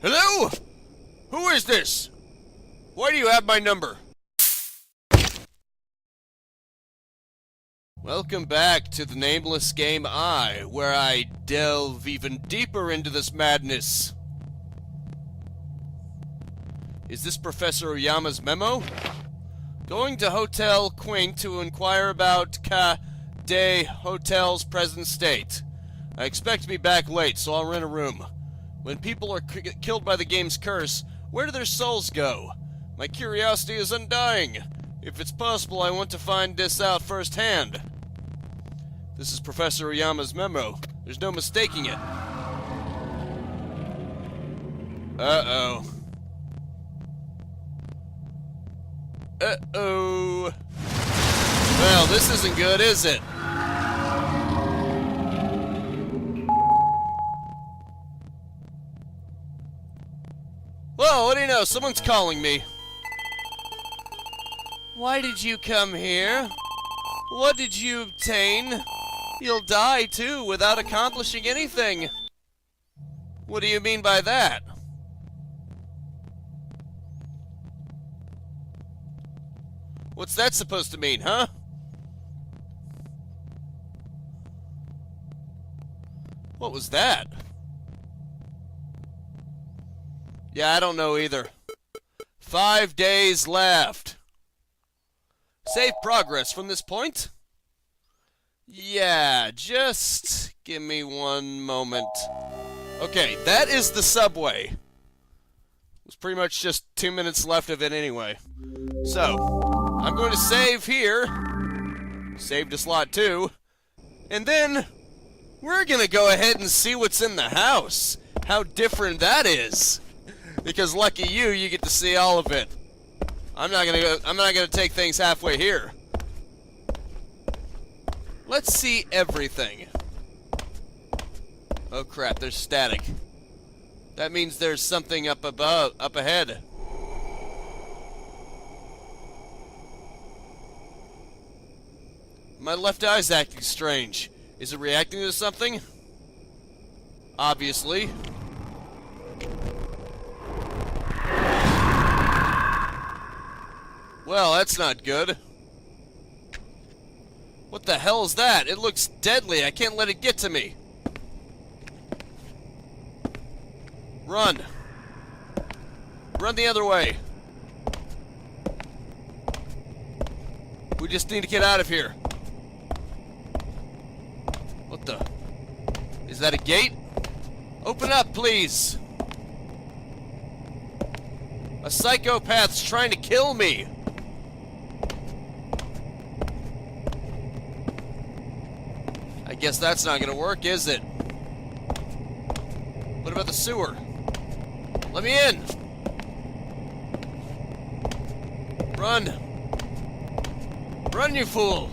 Hello? Who is this? Why do you have my number? Welcome back to the Nameless game where I delve even deeper into this madness. Is this Professor Oyama's memo? Going to Hotel Quink to inquire about Day Hotel's present state. I expect to be back late, so I'll rent a room. When people are killed by the game's curse, where do their souls go? My curiosity is undying. If it's possible, I want to find this out firsthand. This is Professor Oyama's memo. There's no mistaking it. Uh-oh. Uh-oh. Well, this isn't good, is it? Well, what do you know? Someone's calling me. Why did you come here? What did you obtain? You'll die, too, without accomplishing anything. What do you mean by that? What's that supposed to mean, huh? What was that? Yeah, I don't know either. 5 days left. Save progress from this point? Yeah, just give me one moment. Okay, that is the subway. There's pretty much just 2 minutes left of it anyway. So, I'm going to save here. Save to slot 2. And then, we're going to go ahead and see what's in the house. How different that is. Because lucky you, you get to see all of it. I'm not gonna take things halfway here. Let's see everything. Oh crap, there's static. That means there's something up ahead. My left eye's acting strange. Is it reacting to something? Obviously. Well, that's not good. What the hell is that? It looks deadly. I can't let it get to me. Run. Run the other way. We just need to get out of here. What the? Is that a gate? Open up, please. A psychopath's trying to kill me. I guess that's not gonna work, is it? What about the sewer? Let me in! Run! Run, you fool!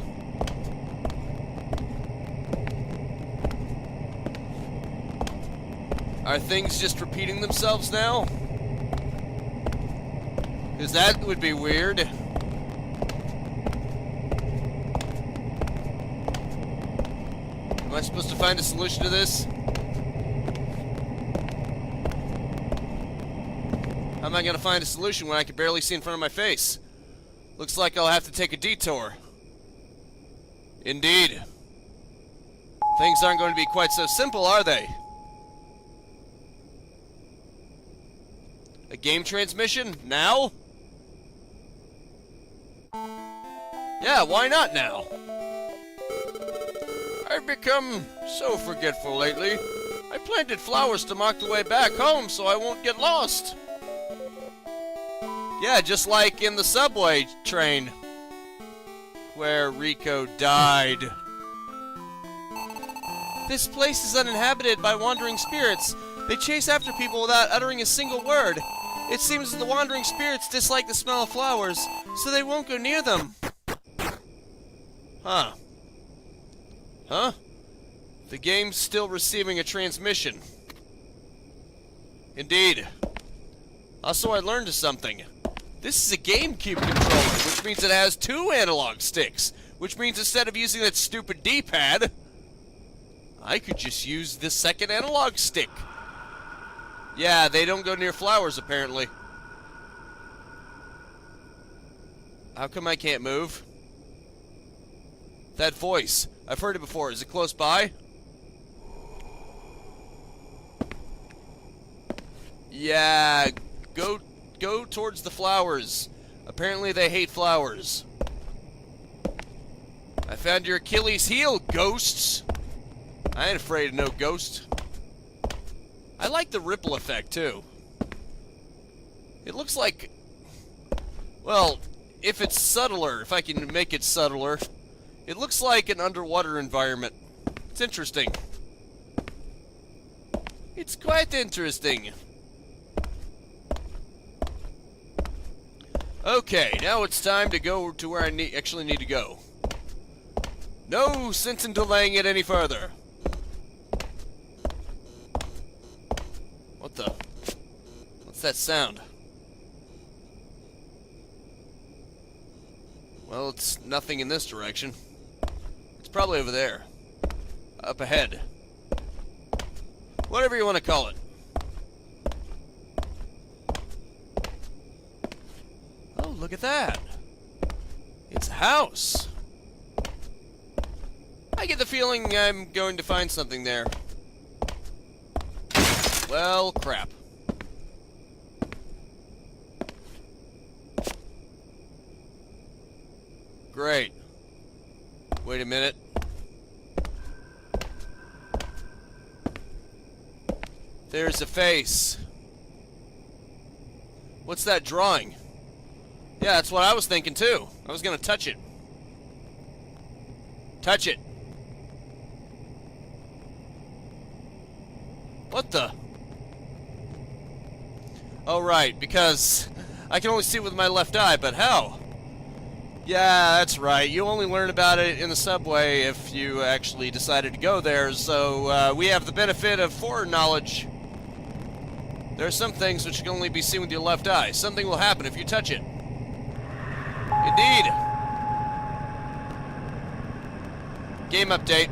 Are things just repeating themselves now? Because that would be weird. Am I supposed to find a solution to this? How am I going to find a solution when I can barely see in front of my face? Looks like I'll have to take a detour. Indeed. Things aren't going to be quite so simple, are they? A game transmission? Now? Yeah, why not now? I've become so forgetful lately. I planted flowers to mark the way back home so I won't get lost. Yeah, just like in the subway train, where Rico died. This place is uninhabited by wandering spirits. They chase after people without uttering a single word. It seems that the wandering spirits dislike the smell of flowers, so they won't go near them. Huh. Huh? The game's still receiving a transmission. Indeed. Also, I learned something. This is a GameCube controller, which means it has 2 analog sticks, which means instead of using that stupid D-pad, I could just use the second analog stick. Yeah, they don't go near flowers, apparently. How come I can't move? That voice. I've heard it before. Is it close by? Yeah, go towards the flowers. Apparently they hate flowers. I found your Achilles heel, ghosts. I ain't afraid of no ghost. I like the ripple effect, too. It looks like... Well, if it's subtler, if I can make it subtler, it looks like an underwater environment. It's interesting. It's quite interesting. Okay, now it's time to go to where I actually need to go. No sense in delaying it any further. What the? What's that sound? Well, it's nothing in this direction. It's probably over there. Up ahead. Whatever you want to call it. Oh, look at that. It's a house. I get the feeling I'm going to find something there. Well, crap. Great. Wait a minute. There's a face. What's that drawing? Yeah, that's what I was thinking too. I was gonna touch it. Touch it. What the? Oh, right, because I can only see with my left eye, but how? Yeah, that's right. You only learn about it in the subway if you actually decided to go there, so we have the benefit of foreknowledge. There are some things which can only be seen with your left eye. Something will happen if you touch it. Indeed. Game update.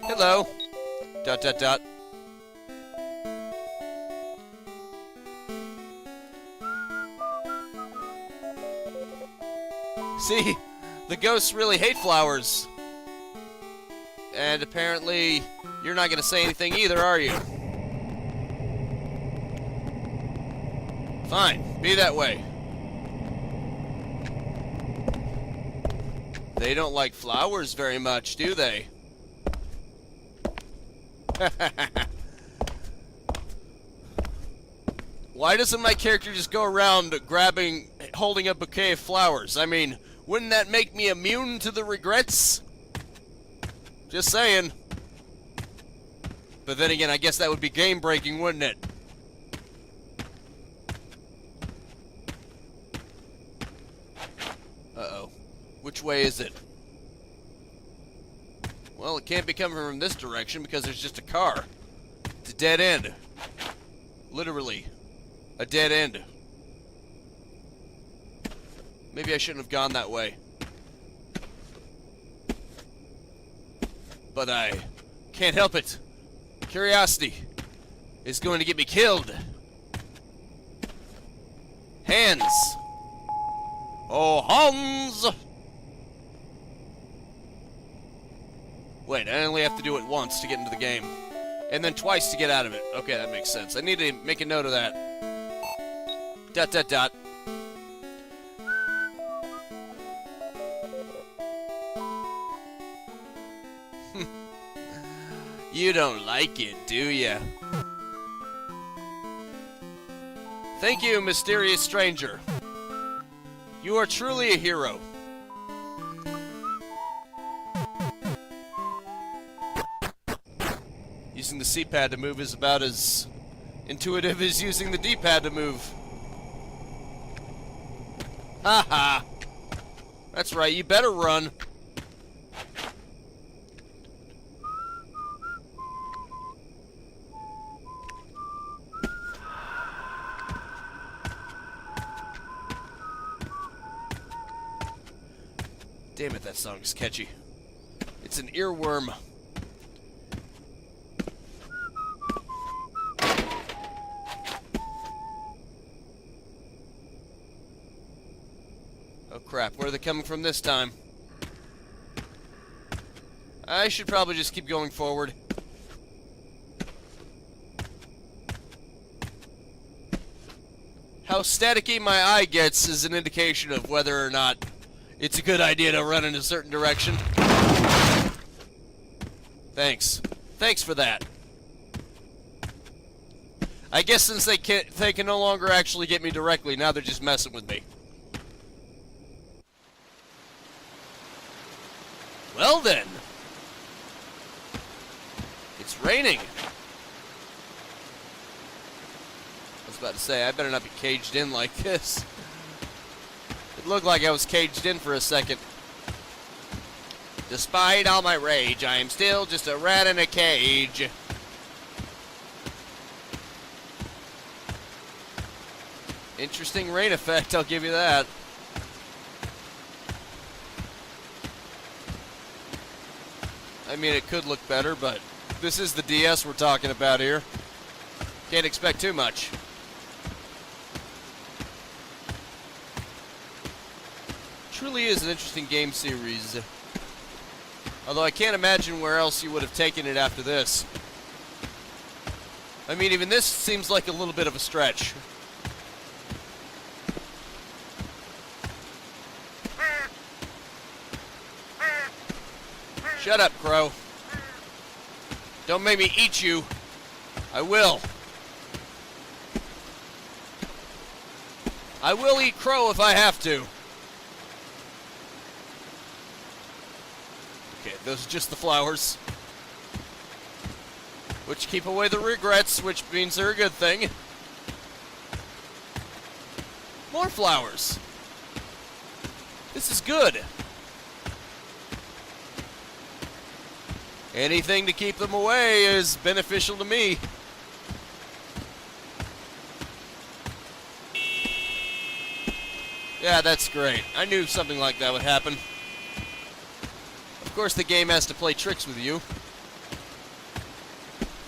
Hello. ... See, the ghosts really hate flowers. And apparently, you're not gonna say anything either, are you? Fine, be that way. They don't like flowers very much, do they? Why doesn't my character just go around holding a bouquet of flowers? I mean, wouldn't that make me immune to the regrets? Just saying. But then again, I guess that would be game-breaking, wouldn't it? Uh-oh. Which way is it? Well, it can't be coming from this direction because there's just a car. It's a dead end. Literally. A dead end. Maybe I shouldn't have gone that way. But I can't help it. Curiosity is going to get me killed. Hands. Oh, Hans! Wait, I only have to do it once to get into the game. And then twice to get out of it. Okay, that makes sense. I need to make a note of that. ... You don't like it, do ya? Thank you, mysterious stranger. You are truly a hero. Using the C-pad to move is about as intuitive as using the D-pad to move. Haha. That's right, you better run. Damn it, that song is catchy. It's an earworm. crap. Where are they coming from this time? I should probably just keep going forward. How staticky my eye gets is an indication of whether or not it's a good idea to run in a certain direction. Thanks. Thanks for that. I guess since they can no longer actually get me directly, now they're just messing with me. Well then. It's raining. I was about to say, I better not be caged in like this. It looked like I was caged in for a second. Despite all my rage, I am still just a rat in a cage. Interesting rain effect, I'll give you that. I mean, it could look better, but this is the DS we're talking about here. Can't expect too much. Truly is an interesting game series. Although I can't imagine where else you would have taken it after this. I mean, even this seems like a little bit of a stretch. Shut up, Crow. Don't make me eat you. I will. I will eat Crow if I have to. Okay, those are just the flowers. Which keep away the regrets, which means they're a good thing. More flowers. This is good. Anything to keep them away is beneficial to me. Yeah, that's great. I knew something like that would happen. Of course, the game has to play tricks with you.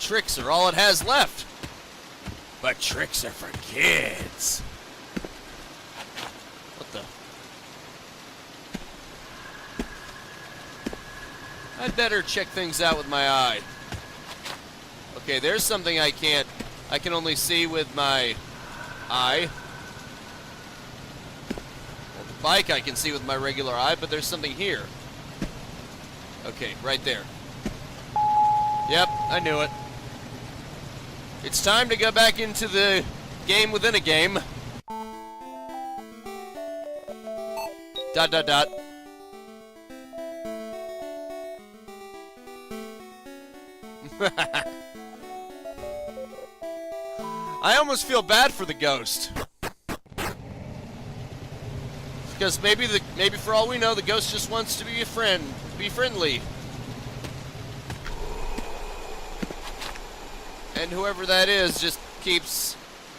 Tricks are all it has left. But tricks are for kids. What the? I'd better check things out with my eye. Okay, there's something I can only see with my eye. Well, the bike I can see with my regular eye, but there's something here. Okay, right there. Yep, I knew it. It's time to go back into the game within a game. Dot, dot, dot. I almost feel bad for the ghost. Because maybe for all we know, the ghost just wants to be a friend, be friendly. And whoever that is just keeps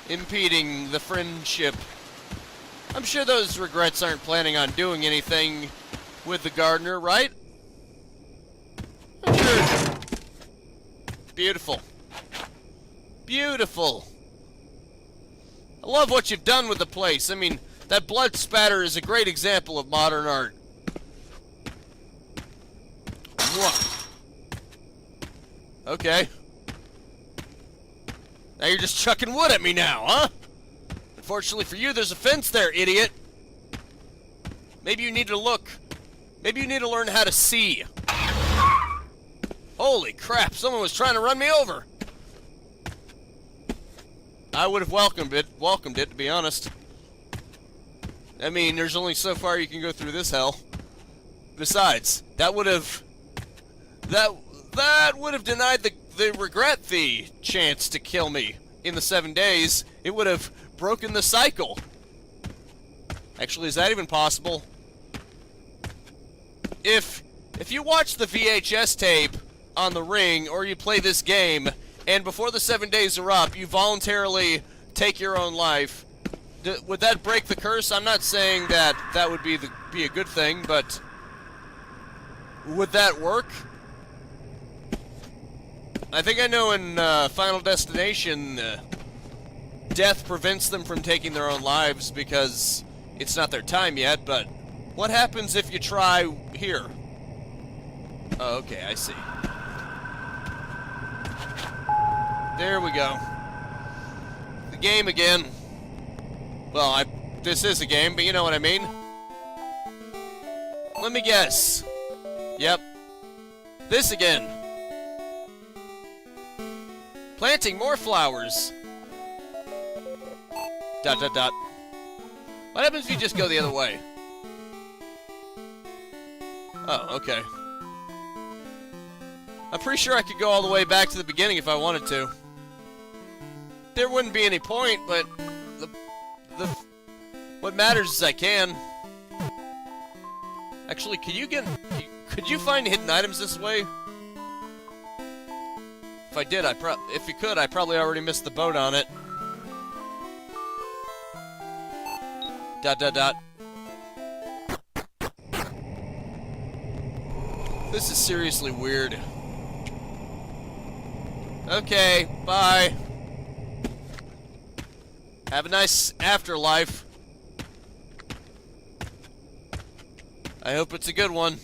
impeding the friendship. I'm sure those regrets aren't planning on doing anything with the gardener, right? I'm sure. Beautiful. Beautiful. I love what you've done with the place. I mean, that blood spatter is a great example of modern art. Mwah. Okay. Now you're just chucking wood at me now, huh? Unfortunately for you, there's a fence there, idiot. Maybe you need to look. Maybe you need to learn how to see. Holy crap, someone was trying to run me over. I would have welcomed it, to be honest. I mean, there's only so far you can go through this hell. Besides, that would have denied the regret the chance to kill me in the 7 days. It would have broken the cycle. Actually, is that even possible? If you watch the VHS tape on the Ring, or you play this game, and before the 7 days are up, you voluntarily take your own life, would that break the curse? I'm not saying that would be a good thing, but would that work? I think I know in Final Destination, death prevents them from taking their own lives because it's not their time yet, but What happens if you try here? Oh, okay, I see. There we go. The game again. Well, this is a game, but you know what I mean. Let me guess. Yep. This again. Planting more flowers. Dot, dot, dot. What happens if you just go the other way? Oh, okay. I'm pretty sure I could go all the way back to the beginning if I wanted to. There wouldn't be any point, but what matters is I can. Actually, could you find hidden items this way? If I did, if you could, I probably already missed the boat on it. Dot, dot, dot. This is seriously weird. Okay, bye. Have a nice afterlife. I hope it's a good one.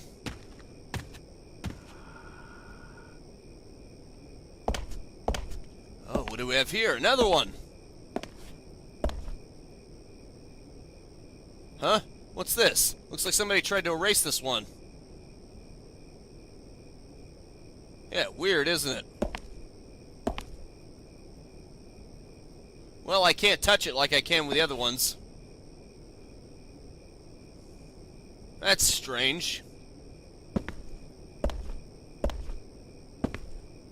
Oh, what do we have here? Another one. Huh? What's this? Looks like somebody tried to erase this one. Yeah, weird, isn't it? Well, I can't touch it like I can with the other ones. That's strange.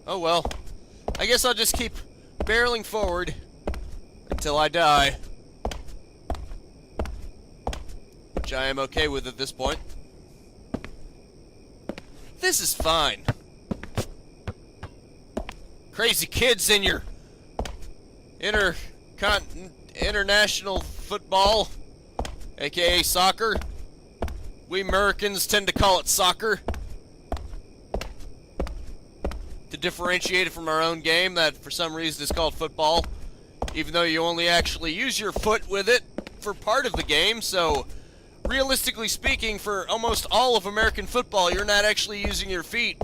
Oh well. I guess I'll just keep barreling forward until I die. Which I am okay with at this point. This is fine. Crazy kids in your international football, aka soccer. We Americans tend to call it soccer to differentiate it from our own game that for some reason is called football, even though you only actually use your foot with it for part of the game. So realistically speaking, for almost all of American football, you're not actually using your feet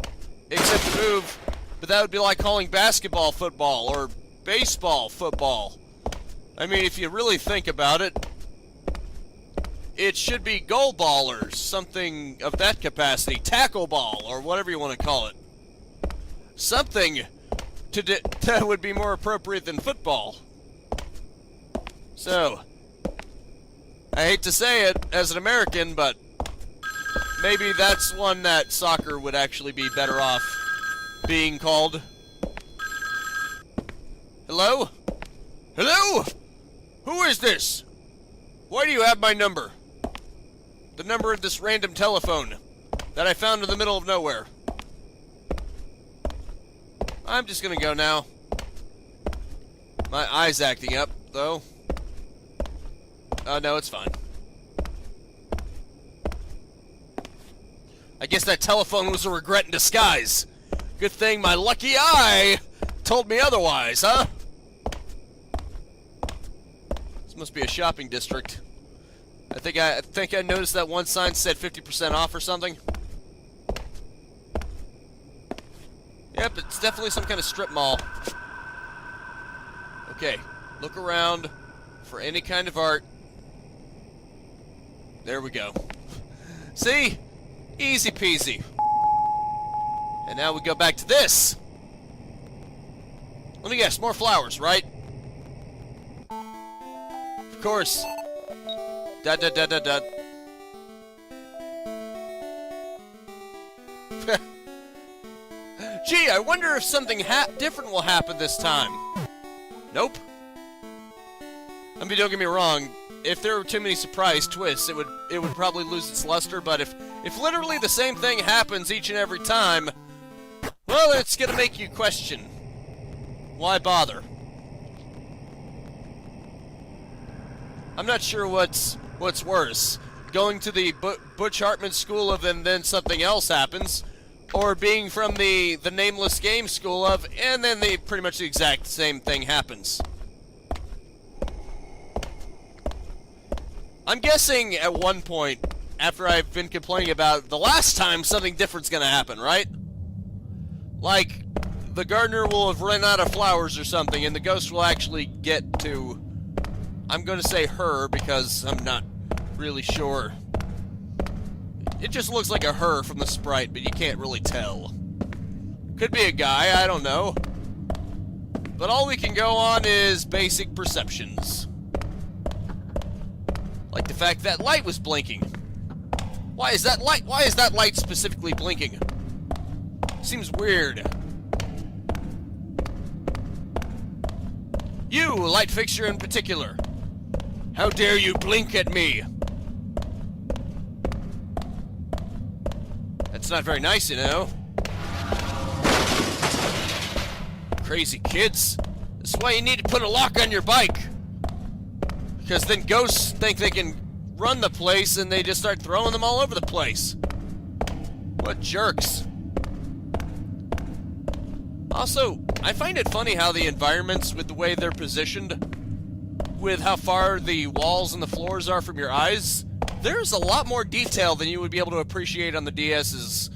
except to move. But that would be like calling basketball football or baseball football. I mean, if you really think about it, it should be goal ball or something of that capacity. Tackle ball or whatever you want to call it. Something that would be more appropriate than football. So, I hate to say it as an American, but maybe that's one that soccer would actually be better off being called. Hello? Hello? Who is this? Why do you have my number? The number of this random telephone that I found in the middle of nowhere. I'm just gonna go now. My eye's acting up, though. Oh, no, it's fine. I guess that telephone was a regret in disguise. Good thing my lucky eye told me otherwise, huh? This must be a shopping district. I think I noticed that one sign said 50% off or something. Yep, it's definitely some kind of strip mall. Okay, look around for any kind of art. There we go. See? Easy peasy. And now we go back to this. Let me guess, more flowers, right? Of course. Dot, dot, dot, dot, dot. Gee, I wonder if something different will happen this time. Nope. I mean, don't get me wrong. If there were too many surprise twists, it would probably lose its luster. But if literally the same thing happens each and every time, well, it's gonna make you question. Why bother? I'm not sure what's worse. Going to the Butch Hartman school of and then something else happens, or being from the Nameless game school of and then pretty much the exact same thing happens. I'm guessing at one point after I've been complaining about the last time something different's gonna happen, right? Like, the gardener will have run out of flowers or something, and the ghost will actually get to... I'm gonna say her, because I'm not really sure. It just looks like a her from the sprite, but you can't really tell. Could be a guy, I don't know. But all we can go on is basic perceptions. Like the fact that light was blinking. Why is that light specifically blinking? Seems weird. You, light fixture in particular. How dare you blink at me? That's not very nice, you know. Crazy kids. This is why you need to put a lock on your bike. Because then ghosts think they can run the place and they just start throwing them all over the place. What jerks. Also, I find it funny how the environments, with the way they're positioned, with how far the walls and the floors are from your eyes, there's a lot more detail than you would be able to appreciate on the DS's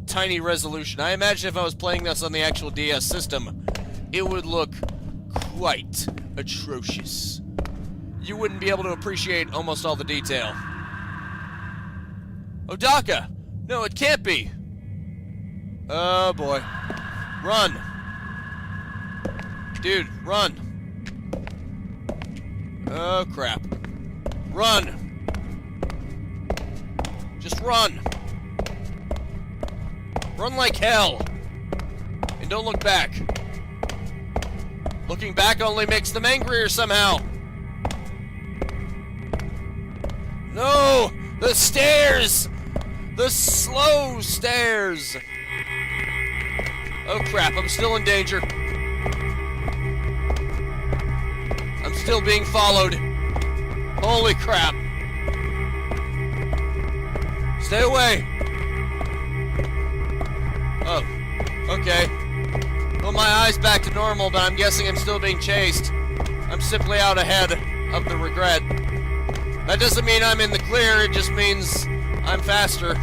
tiny resolution. I imagine if I was playing this on the actual DS system, it would look quite atrocious. You wouldn't be able to appreciate almost all the detail. Odaka! No, it can't be! Oh boy. Run! Dude, run! Oh crap. Run! Just run! Run like hell! And don't look back. Looking back only makes them angrier somehow. No! The stairs! The slow stairs! Oh crap, I'm still in danger. I'm still being followed. Holy crap. Stay away! Oh, okay. Well, my eye's back to normal, but I'm guessing I'm still being chased. I'm simply out ahead of the regret. That doesn't mean I'm in the clear, it just means I'm faster.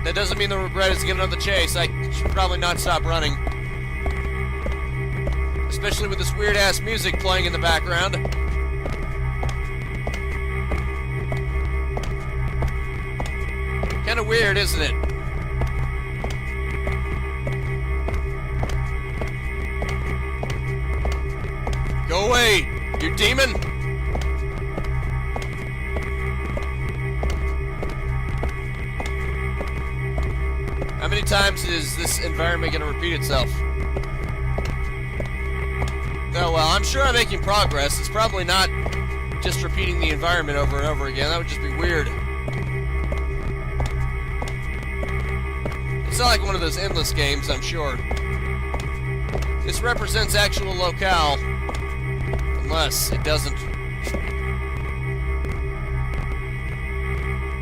That doesn't mean the regret is giving up the chase. I should probably not stop running. Especially with this weird-ass music playing in the background. Kinda weird, isn't it? Go away, you demon! How many times is this environment going to repeat itself? Oh well, I'm sure I'm making progress. It's probably not just repeating the environment over and over again. That would just be weird. It's not like one of those endless games, I'm sure. This represents actual locale. Unless it doesn't.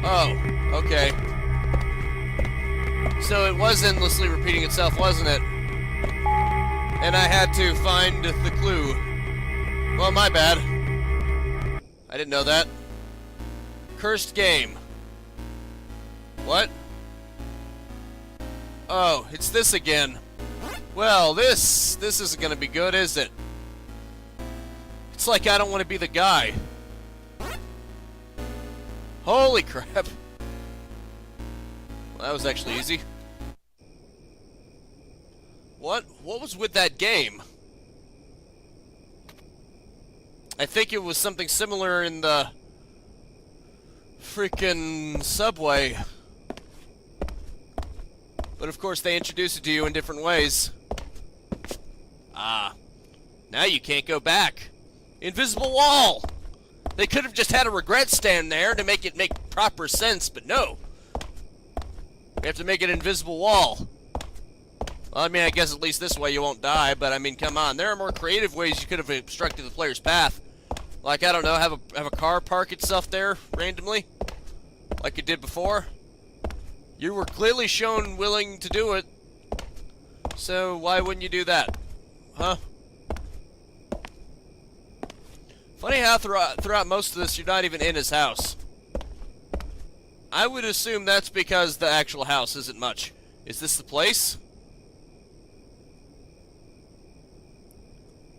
Oh, okay. So it was endlessly repeating itself, wasn't it? And I had to find the clue. Well, my bad. I didn't know that. Cursed game. What? Oh, it's this again. Well, this isn't gonna be good, is it? It's like I don't want to be the guy. Holy crap. Well, that was actually easy. What was with that game? I think it was something similar in the freaking subway. But of course they introduce it to you in different ways. Ah. Now you can't go back. Invisible wall! They could have just had a regret stand there to make it make proper sense, but no. We have to make an invisible wall. Well, I mean, I guess at least this way you won't die, but I mean, come on. There are more creative ways you could have obstructed the player's path. Like, I don't know, have a car park itself there randomly, like it did before. You were clearly shown willing to do it, so why wouldn't you do that? Huh? Funny how throughout most of this, you're not even in his house. I would assume that's because the actual house isn't much. Is this the place?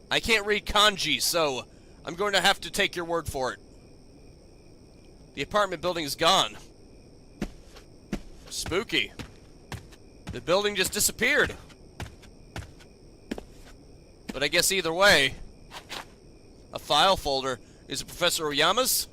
I can't read kanji, so I'm going to have to take your word for it. The apartment building is gone. Spooky. The building just disappeared. But I guess either way, a file folder. Is it Professor Oyama's?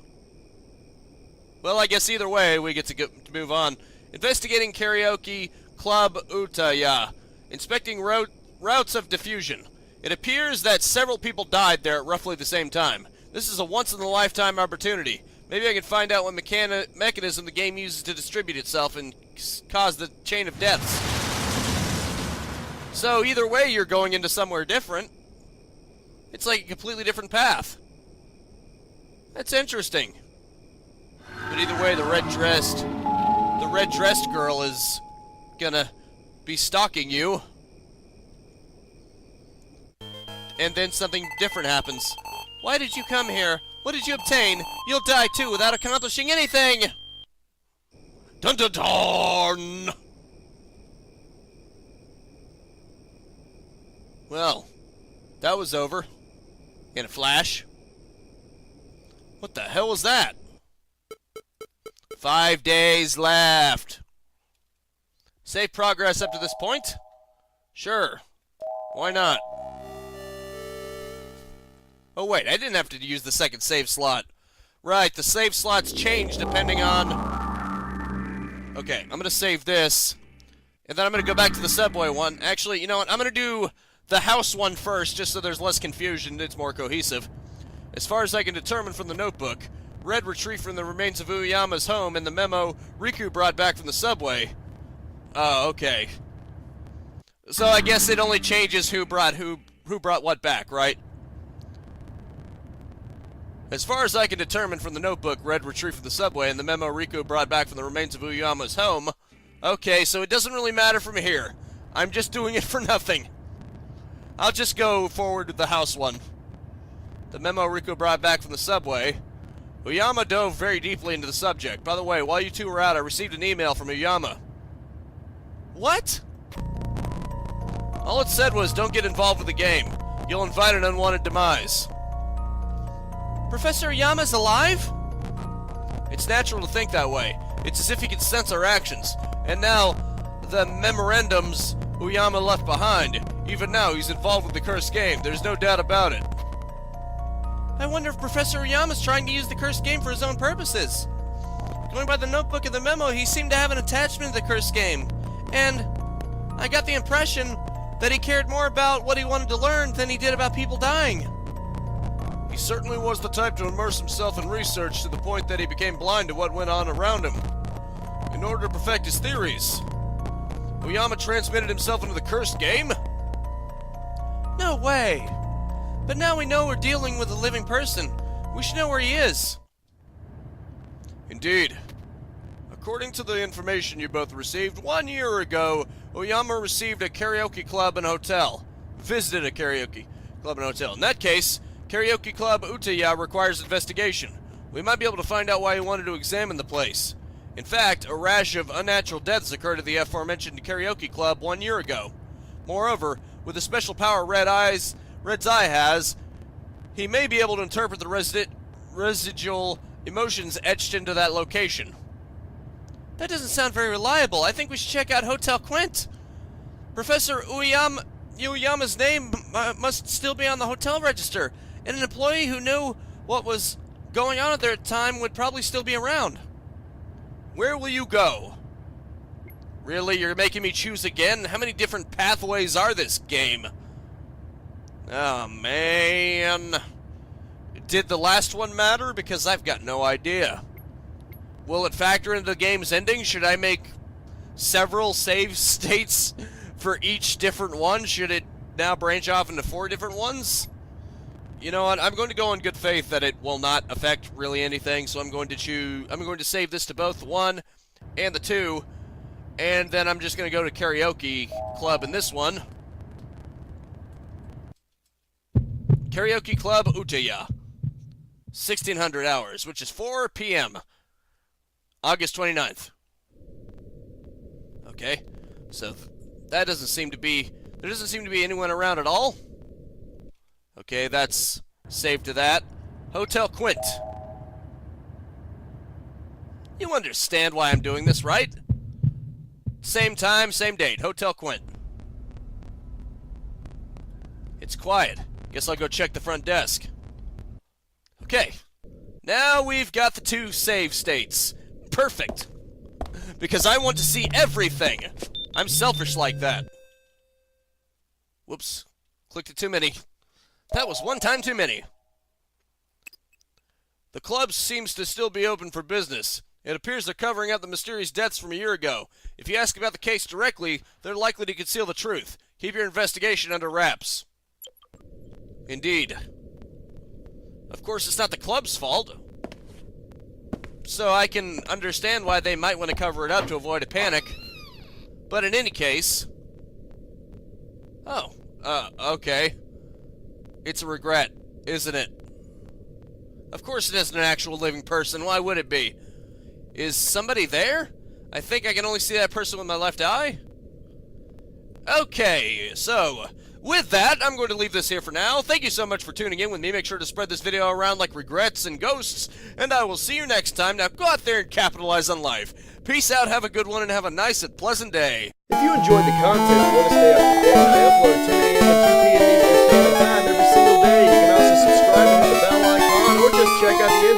Well, I guess either way, we get to move on. Investigating karaoke club Utaya. Inspecting routes of diffusion. It appears that several people died there at roughly the same time. This is a once-in-a-lifetime opportunity. Maybe I can find out what mechanism the game uses to distribute itself and cause the chain of deaths. So either way, you're going into somewhere different. It's like a completely different path. That's interesting. But either way, the red-dressed girl is gonna be stalking you. And then something different happens. Why did you come here? What did you obtain? You'll die too without accomplishing anything! Dun dun dun! Well, that was over. In a flash. What the hell was that? 5 days left. Save progress up to this point? Sure. Why not? Oh wait, I didn't have to use the second save slot. Right, the save slots change depending on... Okay, I'm gonna save this. And then I'm gonna go back to the subway one. Actually, you know what? I'm gonna do the house one first, just so there's less confusion, it's more cohesive. As far as I can determine from the notebook, Red retrieved from the remains of Uyama's home and the memo Riku brought back from the subway. Oh, okay. So I guess it only changes who brought what back, right? As far as I can determine from the notebook, Red retrieved from the subway and the memo Riku brought back from the remains of Uyama's home. Okay, so it doesn't really matter from here. I'm just doing it for nothing. I'll just go forward with the house one. The memo Riku brought back from the subway. Uyama dove very deeply into the subject. By the way, while you two were out, I received an email from Uyama. What? All it said was, don't get involved with the game. You'll invite an unwanted demise. Professor Uyama's alive? It's natural to think that way. It's as if he can sense our actions. And now, the memorandums Uyama left behind. Even now, he's involved with the cursed game. There's no doubt about it. I wonder if Professor Uyama's trying to use the cursed game for his own purposes. Going by the notebook and the memo, he seemed to have an attachment to the cursed game. And I got the impression that he cared more about what he wanted to learn than he did about people dying. He certainly was the type to immerse himself in research to the point that he became blind to what went on around him. In order to perfect his theories, Uyama transmitted himself into the cursed game? No way! But now we know we're dealing with a living person. We should know where he is. Indeed. According to the information you both received, 1 year ago, Uyama received a karaoke club and hotel. Visited a karaoke club and hotel. In that case, Karaoke Club Utaya requires investigation. We might be able to find out why he wanted to examine the place. In fact, a rash of unnatural deaths occurred at the aforementioned karaoke club 1 year ago. Moreover, with the special power Red's Eye has, he may be able to interpret the residual emotions etched into that location. That doesn't sound very reliable. I think we should check out Hotel Quint. Professor Uyama's name must still be on the hotel register, and an employee who knew what was going on at their time would probably still be around. Where will you go? Really? You're making me choose again? How many different pathways are this game? Oh, man. Did the last one matter? Because I've got no idea. Will it factor into the game's ending? Should I make several save states for each different one? Should it now branch off into 4 different ones? You know what? I'm going to go in good faith that it will not affect really anything, so I'm going to save this to both the 1 and the 2, and then I'm just going to go to Karaoke Club in this one. Karaoke Club Utaya. 1600 hours, which is 4 p.m. August 29th. Okay, so that doesn't seem to be, there doesn't seem to be anyone around at all. Okay, that's saved to that. Hotel Quint. You understand why I'm doing this, right? Same time, same date. Hotel Quint. It's quiet. Guess I'll go check the front desk. Okay. Now we've got the 2 save states. Perfect. Because I want to see everything. I'm selfish like that. Whoops. Clicked it too many. That was one time too many. The club seems to still be open for business. It appears they're covering up the mysterious deaths from a year ago. If you ask about the case directly, they're likely to conceal the truth. Keep your investigation under wraps. Indeed. Of course, it's not the club's fault. So I can understand why they might want to cover it up to avoid a panic. But in any case... Oh, okay. It's a regret, isn't it? Of course it isn't an actual living person. Why would it be? Is somebody there? I think I can only see that person with my left eye. Okay, so with that, I'm going to leave this here for now. Thank you so much for tuning in with me. Make sure to spread this video around like regrets and ghosts, and I will see you next time. Now go out there and capitalize on life. Peace out, have a good one, and have a nice and pleasant day. If you enjoyed the content and want to stay up to date, I upload 10 a.m. and 2 p.m. Eastern Standard Time every single day. You can also subscribe and hit the bell icon, or just check out the